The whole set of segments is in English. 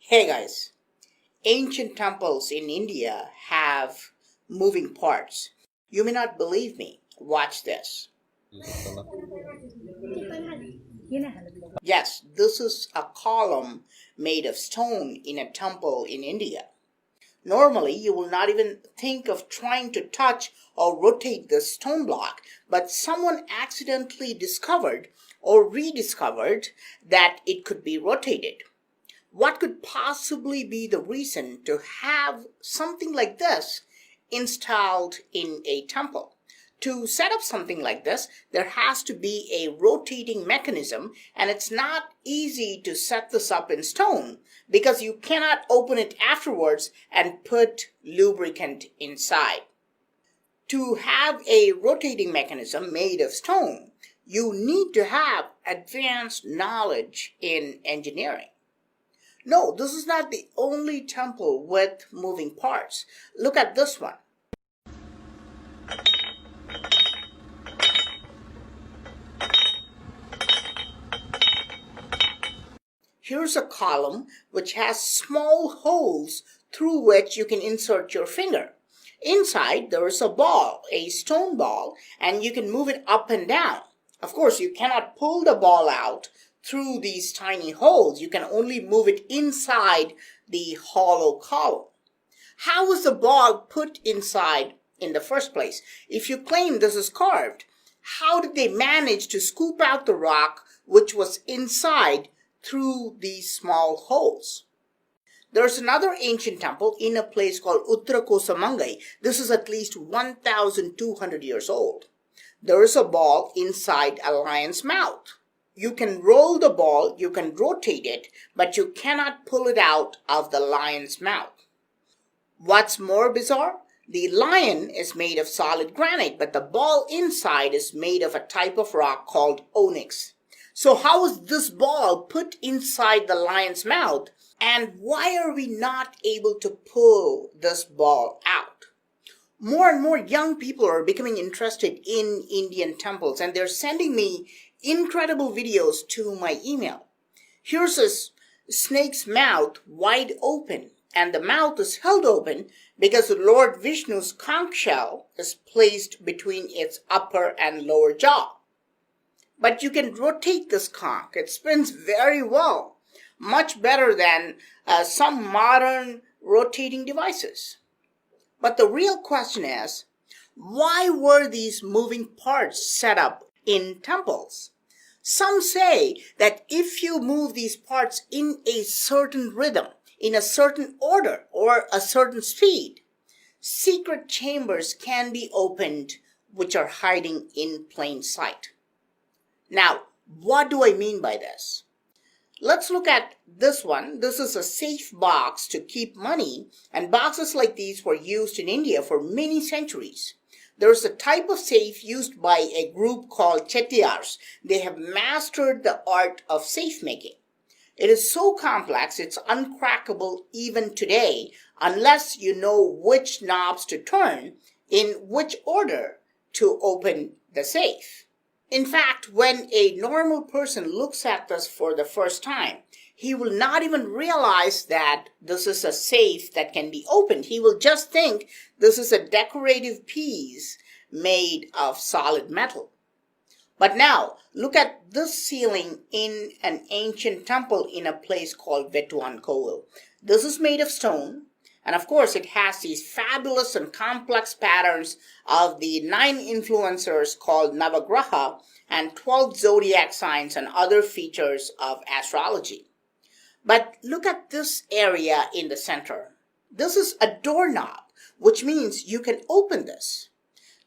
Hey guys, ancient temples in India have moving parts. You may not believe me. Watch this. Yes, this is a column made of stone in a temple in India. Normally, you will not even think of trying to touch or rotate this stone block, but someone accidentally discovered or rediscovered that it could be rotated. What could possibly be the reason to have something like this installed in a temple? To set up something like this, there has to be a rotating mechanism, and it's not easy to set this up in stone because you cannot open it afterwards and put lubricant inside. To have a rotating mechanism made of stone, you need to have advanced knowledge in engineering. No, this is not the only temple with moving parts. Look at this one. Here's a column which has small holes through which you can insert your finger. Inside, there is a ball, a stone ball, and you can move it up and down. Of course, you cannot pull the ball out through these tiny holes. You can only move it inside the hollow column. How was the ball put inside in the first place? If you claim this is carved, how did they manage to scoop out the rock which was inside through these small holes? There's another ancient temple in a place called Uttarakosamangai. This is at least 1,200 years old. There is a ball inside a lion's mouth. You can roll the ball, you can rotate it, but you cannot pull it out of the lion's mouth. What's more bizarre? The lion is made of solid granite, but the ball inside is made of a type of rock called onyx. So how is this ball put inside the lion's mouth, and why are we not able to pull this ball out? More and more young people are becoming interested in Indian temples, and they're sending me incredible videos to my email. Here's a snake's mouth wide open, and the mouth is held open because Lord Vishnu's conch shell is placed between its upper and lower jaw. But you can rotate this conch. It spins very well, much better than some modern rotating devices. But the real question is, why were these moving parts set up in temples? Some say that if you move these parts in a certain rhythm, in a certain order, or a certain speed, secret chambers can be opened which are hiding in plain sight. Now, what do I mean by this? Let's look at this one. This is a safe box to keep money, and boxes like these were used in India for many centuries. There is a type of safe used by a group called Chettiars. They have mastered the art of safe making. It is so complex, it's uncrackable even today, unless you know which knobs to turn in which order to open the safe. In fact, when a normal person looks at this for the first time, he will not even realize that this is a safe that can be opened. He will just think this is a decorative piece made of solid metal. But now, look at this ceiling in an ancient temple in a place called Vetuan Kovil. This is made of stone, and of course it has these fabulous and complex patterns of the 9 influencers called Navagraha and 12 zodiac signs and other features of astrology. But look at this area in the center. This is a doorknob, which means you can open this.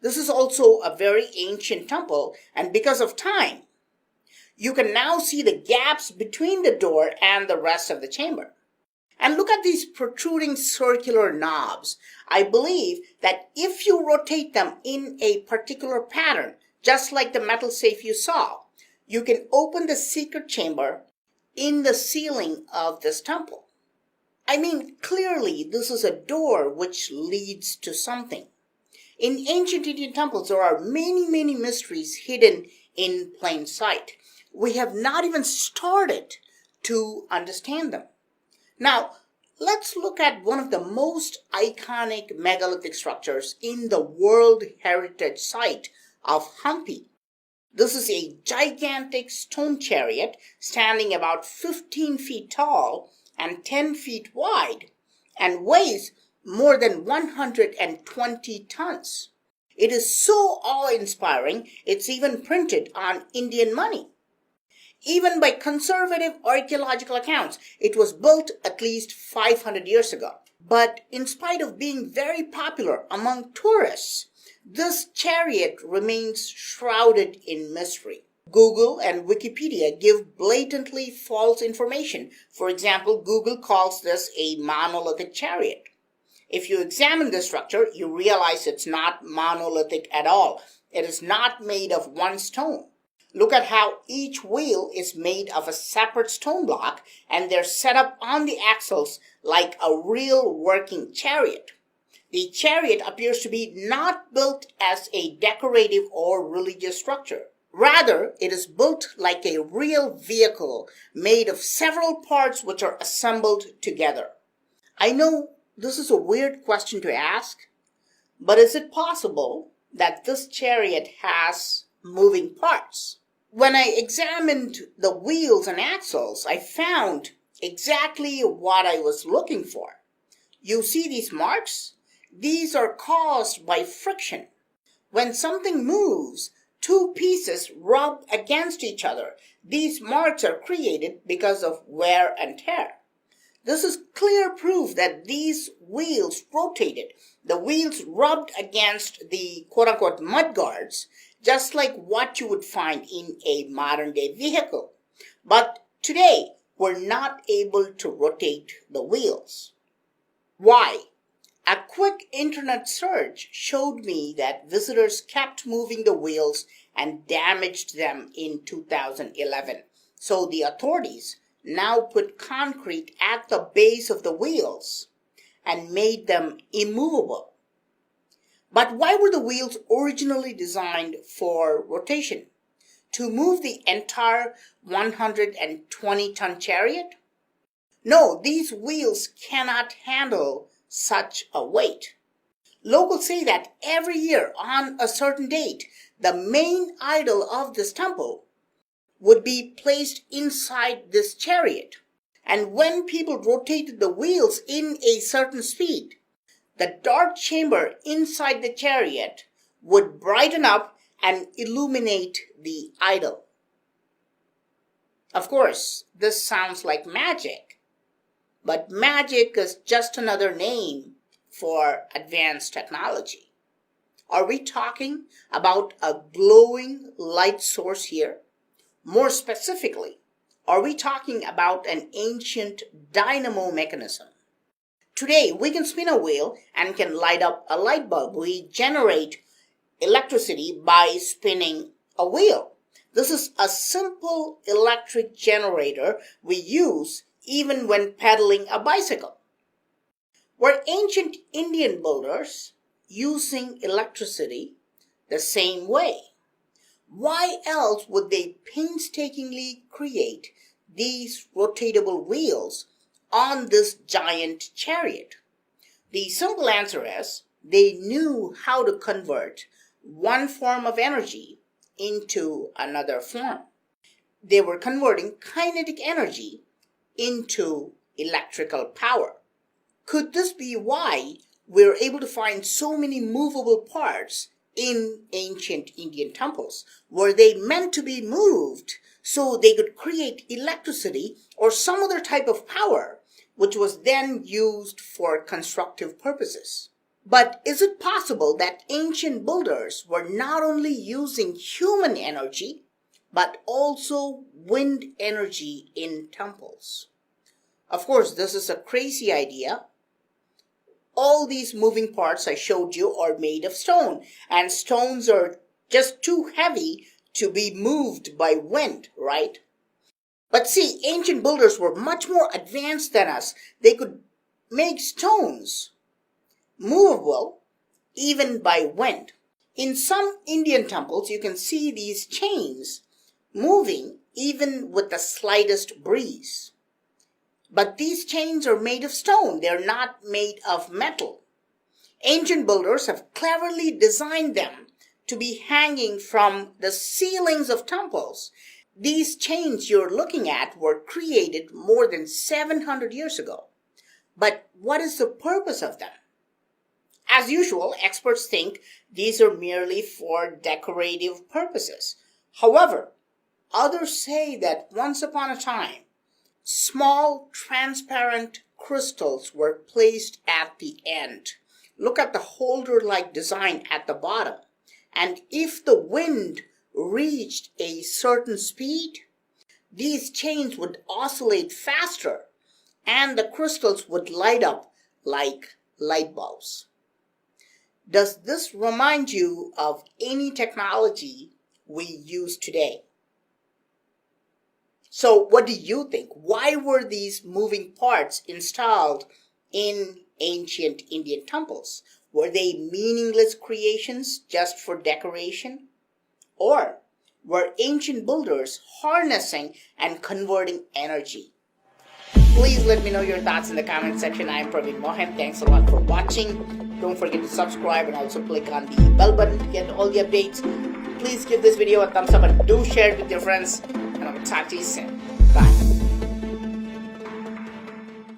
This is also a very ancient temple, and because of time, you can now see the gaps between the door and the rest of the chamber. And look at these protruding circular knobs. I believe that if you rotate them in a particular pattern, just like the metal safe you saw, you can open the secret chamber in the ceiling of this temple. I mean, clearly this is a door which leads to something. In ancient Indian temples, there are many mysteries hidden in plain sight. We have not even started to understand them. Now, let's look at one of the most iconic megalithic structures in the World Heritage Site of Hampi. This is a gigantic stone chariot standing about 15 feet tall and 10 feet wide and weighs more than 120 tons. It is so awe-inspiring, it's even printed on Indian money. Even by conservative archaeological accounts, it was built at least 500 years ago. But in spite of being very popular among tourists, this chariot remains shrouded in mystery. Google and Wikipedia give blatantly false information. For example, Google calls this a monolithic chariot. If you examine the structure, you realize it's not monolithic at all. It is not made of one stone. Look at how each wheel is made of a separate stone block and they're set up on the axles like a real working chariot. The chariot appears to be not built as a decorative or religious structure. Rather, it is built like a real vehicle made of several parts which are assembled together. I know this is a weird question to ask, but is it possible that this chariot has moving parts? When I examined the wheels and axles, I found exactly what I was looking for. You see these marks? These are caused by friction. When something moves, two pieces rub against each other. These marks are created because of wear and tear. This is clear proof that these wheels rotated. The wheels rubbed against the quote-unquote mud guards, just like what you would find in a modern-day vehicle. But today, we're not able to rotate the wheels. Why? A quick internet search showed me that visitors kept moving the wheels and damaged them in 2011. So the authorities now put concrete at the base of the wheels and made them immovable. But why were the wheels originally designed for rotation? To move the entire 120-ton chariot? No, these wheels cannot handle such a weight. Locals say that every year on a certain date, the main idol of this temple would be placed inside this chariot. And when people rotated the wheels in a certain speed, the dark chamber inside the chariot would brighten up and illuminate the idol. Of course, this sounds like magic, but magic is just another name for advanced technology. Are we talking about a glowing light source here? More specifically, are we talking about an ancient dynamo mechanism? Today, we can spin a wheel and can light up a light bulb. We generate electricity by spinning a wheel. This is a simple electric generator we use even when pedaling a bicycle. Were ancient Indian builders using electricity the same way? Why else would they painstakingly create these rotatable wheels on this giant chariot? The simple answer is they knew how to convert one form of energy into another form. They were converting kinetic energy into electrical power. Could this be why we're able to find so many movable parts in ancient Indian temples? Were they meant to be moved so they could create electricity or some other type of power, which was then used for constructive purposes? But is it possible that ancient builders were not only using human energy, but also wind energy in temples? Of course, this is a crazy idea. All these moving parts I showed you are made of stone, and stones are just too heavy to be moved by wind, right? But see, ancient builders were much more advanced than us. They could make stones movable even by wind. In some Indian temples, you can see these chains moving even with the slightest breeze. But these chains are made of stone. They're not made of metal. Ancient builders have cleverly designed them to be hanging from the ceilings of temples. These chains you're looking at were created more than 700 years ago. But what is the purpose of them? As usual, experts think these are merely for decorative purposes. However, others say that once upon a time, small transparent crystals were placed at the end. Look at the holder-like design at the bottom. And if the wind reached a certain speed, these chains would oscillate faster and the crystals would light up like light bulbs. Does this remind you of any technology we use today? So what do you think? Why were these moving parts installed in ancient Indian temples? Were they meaningless creations just for decoration? Or were ancient builders harnessing and converting energy? Please let me know your thoughts in the comment section. I am Praveen Mohan. Thanks a lot for watching. Don't forget to subscribe and also click on the bell button to get all the updates. Please give this video a thumbs up and do share it with your friends. And I will talk to you soon. Bye.